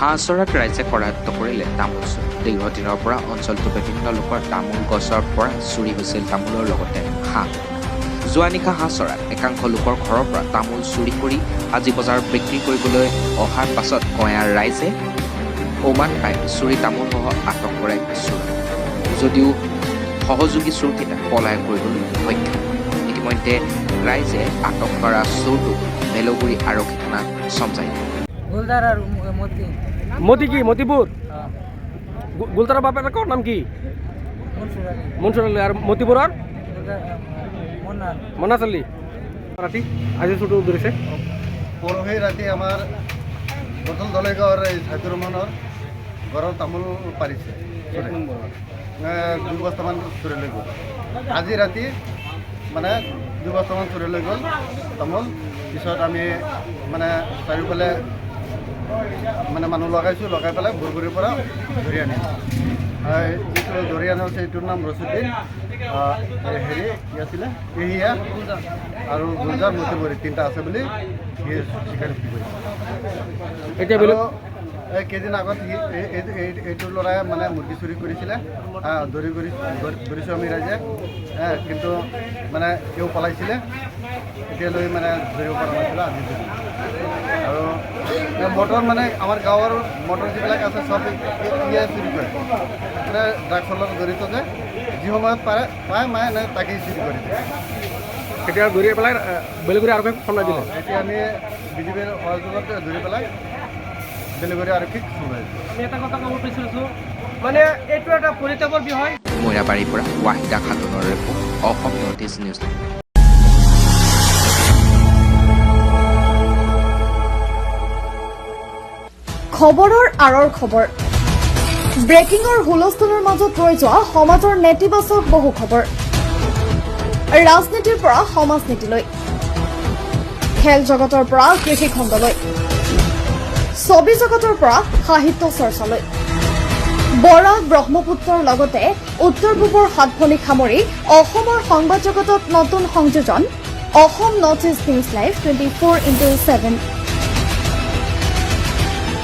হাঁহ চৰাত ৰাইজে কৰায়ত্ব কৰিলে তামোল চুৰ। দীৰ্ঘদিনৰ পৰা অঞ্চলটোৰ বিভিন্ন লোকৰ তামোল গছৰ পৰা চুৰি হৈছিল তামোলৰ লগতে হাঁহ। যোৱা নিশা হাঁহ চৰাত একাংশ লোকৰ ঘৰৰ পৰা তামোল চুৰি কৰি আজি বজাৰত বিক্ৰী কৰিবলৈ অহাৰ পাছত গঞাৰ ৰাইজে অমান পাই চুৰি তামোলসহ আটক কৰে চোৰ। যদিও সহযোগী চোৰকেইটা পলায়ন কৰিবলৈ সক্ষম হয়। ইতিমধ্যে ৰাইজে আটক কৰা চোৰটোক মেলগুৰি আৰক্ষী থানাত চমজাই দিয়ে। গুলদার আর মতি মতি কি মতিপুর গুলতারা বাপের নাম কি মনসুর আলী আর মতিপুরের মন্নার মনাস আলী রাতি আজি ছোট ধরেছে পৰহি ৰাতি আমাৰ বটল দলেগাঁৱৰ এই ছাইদুৰ ৰহমানৰ ঘৰৰ তামোল পাৰিছে 2 বস্তামান চুৰি লৈ গ'ল। আজি ৰাতি মানে 2 বস্তামান চুৰি লৈ গ'ল তামোল। পিছত আমি মানে চাৰিওফালে মানে মানুহ লগাইছোঁ, লগাই পেলাই বুৰগুৰিৰ পৰা ধৰি আনিছোঁ। যিটো ধৰি আনা হৈছে এইটোৰ নাম ৰচিউদ্দিন, হেৰি কি আছিলে এহিয়া আৰু গুলজাৰ মতিবৰী 3টা আছে বুলি সি স্বীকাৰোক্তি কৰিছে। আৰু কেইদিন আগত এইটো ল'ৰাই মানে মুৰ্গী চুৰি কৰিছিলে, ধৰিছোঁ আমি ৰাইজে, কিন্তু মানে তেওঁ পলাইছিলে, এতিয়ালৈ মানে ধৰিব পৰা নাছিলে। আজি আৰু মটৰ মানে আমাৰ গাঁৱৰ মটৰ যিবিলাক আছে চব ইয়ে চুৰি কৰে, মানে ড্ৰাগছৰ লগত জড়িত যে যি সময়ত পায় মানে তাকেই চুৰি কৰি দিয়ে। এতিয়া ধৰি পেলাই বেলেগুৰি আৰক্ষীক চমজাই দিলে। এতিয়া আমি বিজেপিৰ সহযোগত ধৰি পেলাই বেলেগুৰি আৰক্ষীক চমজাই দিলোঁ। আমি এটা কথা ক'ব বিচাৰিছোঁ, মানে এইটো এটা পৰিতাপৰ বিষয়। মৈৰাবাৰীৰ পৰা ৱাহিদা খাতুনৰ report, Asom North East News. খবৰৰ আঁৰৰ খবৰ, ব্ৰেকিঙৰ হুলস্থুলৰ মাজত ৰৈ যোৱা সমাজৰ নেতিবাচক বহু খবৰ। ৰাজনীতিৰ পৰা সমাজ নীতিলৈ, খেল জগতৰ পৰা কৃষি খণ্ডলৈ, ছবি জগতৰ পৰা সাহিত্য চৰ্চালৈ, বৰাক ব্ৰহ্মপুত্ৰৰ লগতে উত্তৰ পূবৰ সাতভনীক সামৰি অসমৰ সংবাদ জগতত নতুন সংযোজন Assam North East news live 24/7।